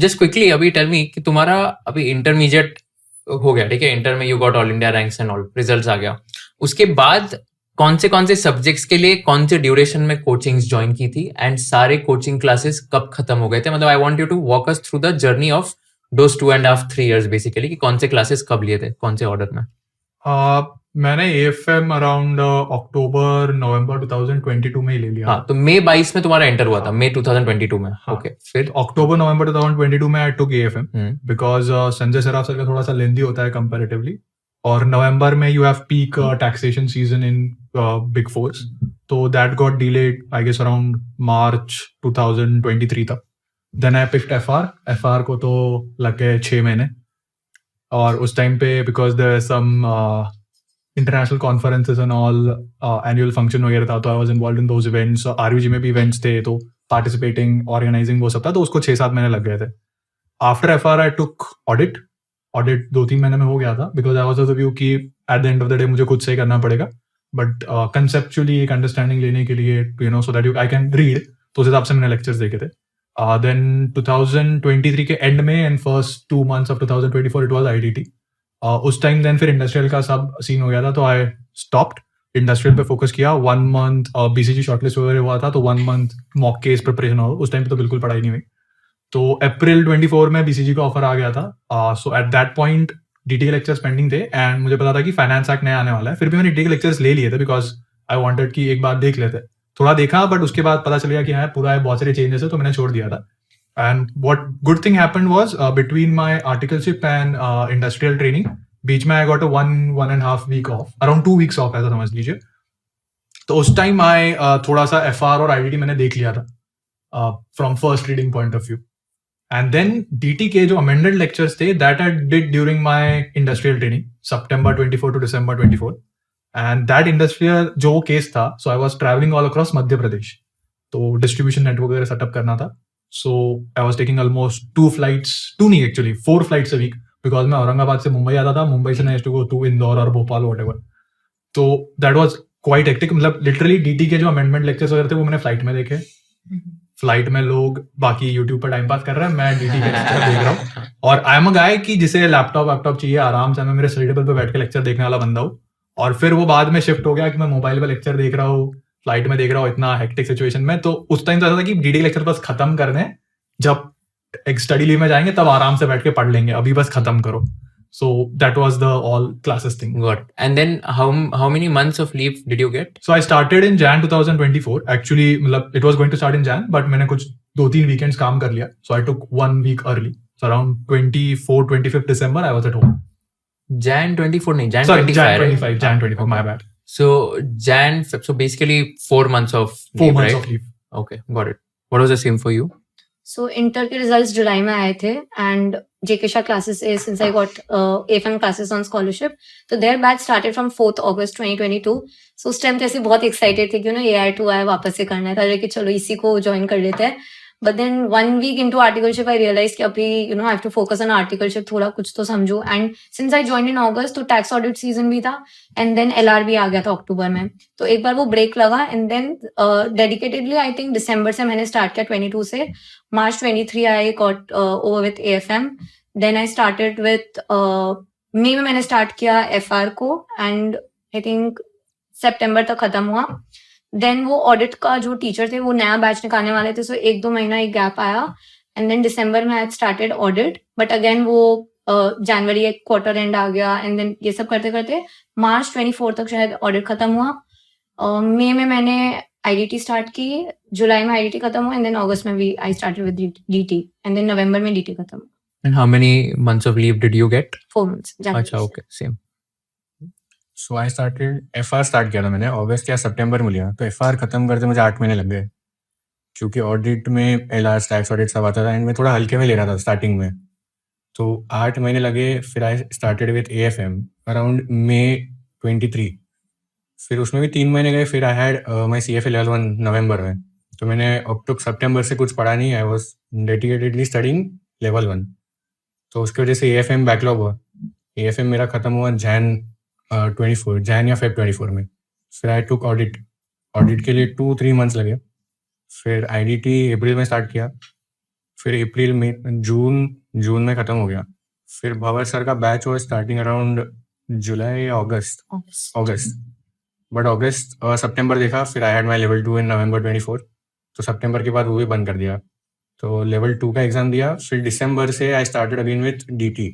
Just quickly अभी tell me कि तुम्हारा अभी इंटरमीडिएट हो गया, ठीक है, इंटर में you got all India ranks and all, results आ गया, उसके बाद कौन से सब्जेक्ट्स के लिए कौन से ड्यूरेशन में कोचिंग्स ज्वाइन की थी एंड सारे कोचिंग क्लासेस कब खत्म हो गए थे? मतलब I want you to walk us through the journey of those 2.5-3 years basically, कि कौन से क्लासेस कब लिए थे, कौन से ऑर्डर में? मैंने AFM अराउंड अक्टूबर नवंबर 2022 में ही ले लिया। हाँ, तो मई 22 में तुम्हारा एंटर हुआ था, मई 2022 में। हाँ, ओके, फिर अक्टूबर नवंबर 2022 में आई टुक AFM hmm, because Sanjay Saraf sir का थोड़ा सा लेंदी होता है कंपैरेटिवली, और नवंबर में you have peak taxation season in big fours, तो that got delayed I guess around March 2023 तक। देन आई पिक्ड FR को तो लग गए 6 महीने, और उस टाइम पे because there some international conferences and all, annual function वगैरह था, तो I was involved in those events. RUG में भी इवेंट्स थे, तो पार्टिसिपेटिंग, ऑर्गेनाइजिंग, वो सब था, तो उसको 6-7 महीने लग गए थे। After FR I took audit 2-3 महीने में हो गया था, because I was of the view कि at the end of the day मुझे खुद से ही करना पड़ेगा, बट कंसेप्चुअली एक अंडरस्टैंडिंग लेने के लिए, you know, so that I can read, तो उस हिसाब से मैंने लेक्चर्स देखे थे। देन 2023 के एंड में and first 2 months of 2024 it was IDT। उस टाइम देन फिर इंडस्ट्रियल का सब सीन हो गया था, तो आई स्टॉप्ड, इंडस्ट्रियल पे फोकस किया। 1 month BCG शॉर्टलिस्ट वगैरह हुआ था, तो 1 month मॉक केस प्रिपरेशन हो, उस टाइम पे तो बिल्कुल पढ़ाई नहीं हुई। तो अप्रैल 24 में BCG का ऑफर आ गया था। सो एट दैट पॉइंट DT के लेक्चर्स पेंडिंग थे, एंड मुझे पता था कि फाइनेंस एक्ट नया आने वाला है। फिर भी मैंने DT के लेक्चर्स ले लिए थे बिकॉज आई वांटेड कि एक बार देख लेते। थोड़ा देखा, बट उसके बाद पता चल गया कि हाँ पूरा बहुत सारे चेंजेस है, तो मैंने छोड़ दिया था। And what good thing happened was between my articleship and industrial training, बीच में I got 1.5 week off, around 2 weeks off, ऐसा समझ लीजिए। तो उस टाइम आई थोड़ा सा FR और IDT मैंने देख लिया था from first reading point of view. And then DT के जो अमेंडेड लेक्चर्स थे, that I did during my industrial training, September 24 to December 24। And that industrial जो केस था, so I was travelling all across Madhya Pradesh, तो distribution network वगैरह setup करना था। So I was taking almost 2 नहीं actually 4 flights a week, because मैं औरंगाबाद से मुंबई आता था, मुंबई से नेक्स्ट गो टू इंदौर और भोपाल वॉटेवर। तो दैट वाज क्वाइट हेक्टिक। मतलब लिटरली DT के जो अमेंडमेंट लेक्चर्स वगैरह थे, वो मैंने फ्लाइट में देखे। फ्लाइट में लोग बाकी यूट्यूब पर टाइम पास कर रहे हैं, मैं DT के लेक्चर देख रहा हूँ। और आई एम अ गाय कि जिसे लैपटॉप चाहिए आराम से, मैं मेरे स्टडी टेबल पे बैठ के लेक्चर देखने वाला बंदा हूँ। और फिर वो बाद में शिफ्ट हो गया कि मैं मोबाइल पे लेक्चर देख रहा हूँ, फ्लाइट में देख रहा हूँ, इतना हेक्टिक सिचुएशन में। तो उस टाइम तो ऐसा था कि DT लेक्चर बस खत्म करने, जब एक स्टडी लीव में जाएंगे तब आराम से बैठ के पढ़ लेंगे, अभी बस खत्म करो। So that was the all classes thing. Got. And then how many months of leave did you get? So I started in Jan 2024. Actually, मतलब it was going to start in Jan, but मैंने कुछ 2-3 weekends काम कर लिया. So I took 1 week early. So around 25th December, I was at home. Jan 24 नहीं, Jan Sorry, 25. Jan 25, right? Jan 25, my bad. So so basically 4 months of 4 leave, months right? of leave. Okay, got it. What was the same for you? So inter के results जुलाई में आए थे, and JK Shah classes is since I got AFM classes on scholarship, तो their batch started from 4th August 2022. So उस time तो ऐसे बहुत excited थे कि ना AR2 आया, वापस से करना था, कि चलो इसी को ज्वाइन कर लेते हैं। But then 1 week into articleship I realized कि अभी I have to focus on articleship, थोड़ा कुछ तो समझो। And since I joined in August, तो टैक्स ऑडिट सीजन भी था, एंड देन LR भी आ गया था अक्टूबर में, तो एक बार वो ब्रेक लगा। And then dedicatedly I think दिसंबर से मैंने स्टार्ट किया 22 से। March 23 I got over with AFM. Then I started with मई में मैंने स्टार्ट किया FR को, एंड आई थिंक सितंबर तक खत्म हुआ। देन वो ऑडिट का जो टीचर थे वो नया बैच निकालने वाले थे, सो 1-2 महीना एक गैप आया। एंड देन दिसंबर में I started audit, but again वो जनवरी एक क्वार्टर एंड आ गया, एंड देन ये सब करते करते March 24 तक शायद ऑडिट खत्म हुआ। मई में मैंने IDT स्टार्ट की, जुलाई में IDT खत्म हुआ, एंड देन अगस्त में भी I started with DT, and then नवंबर में DT खत्म हुआ। And how many months of leave did you get? 4 months. अच्छा, okay, same. So I started FR start किया था मैंने अगस्त या सितंबर में लिया, तो FR खत्म करते मुझे 8 महीने लग गए, क्योंकि ऑडिट में LR टैक्स ऑडिट सब आता था, एंड मैं थोड़ा हल्के में ले रहा था स्टार्टिंग में, तो 8 महीने लगे। फिर I started with AFM around May 23, फिर उसमें भी 3 महीने गए। फिर I had my CFA level 1 नवंबर में, तो मैंने अब तक सितंबर से कुछ पढ़ा नहीं, I was dedicatedly studying level 1, तो उसकी वजह से AFM बैकलॉग हुआ। AFM मेरा खत्म हुआ Jan या Feb 24 में। फिर आई टुक ऑडिट के लिए 2-3 months लगे। फिर IDT अप्रैल में स्टार्ट किया, फिर अप्रैल में जून में खत्म हो गया। फिर भंवर सर का बैच हुआ स्टार्टिंग अराउंड जुलाई या अगस्त बट अगस्त सितंबर देखा। फिर आई हैड माई लेवल 2 इन नवंबर 24। तो सितंबर के बाद वो भी बंद कर दिया। तो लेवल 2 का एग्जाम दिया। फिर दिसंबर से I started again with DT।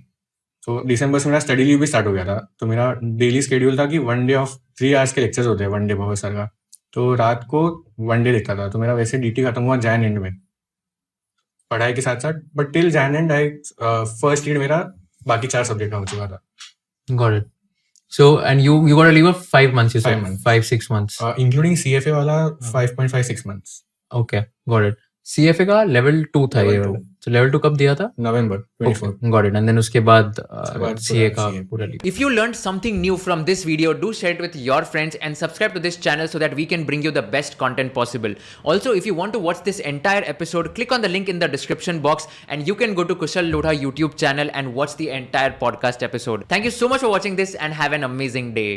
तो दिसंबर से मेरा स्टडी लीव भी स्टार्ट हो गया था। तो मेरा डेली स्केड्यूल था कि 1 डे ऑफ 3 आवर्स के लेक्चर्स होते हैं 1 डे भंवर सर का। तो रात को 1 डे देखता था। तो मेरा वैसे DT खत्म हुआ जैन एंड में पढ़ाई के साथ साथ। But till Jan and I first year मेरा बाकी 4 सब्जेक्ट का हो चुका था। Got it. So, and you got a leave of 5 months, you said? 5 months. 5-6 months. Including CFA वाला 5.56 months। Okay, got it. CFA का level 2 था ये Level वाला। 2। So level 2 कब दिया था? नवंबर 24। Okay, got it. And then उसके बाद बाद CA का CA पूरा leave. If you learned something new from this video, do share it with your friends and subscribe to this channel so that we can bring you the best content possible. Also, if you want to watch this entire episode, click on the link in the description box and you can go to Kushal Lodha YouTube channel and watch the entire podcast episode. Thank you so much for watching this and have an amazing day.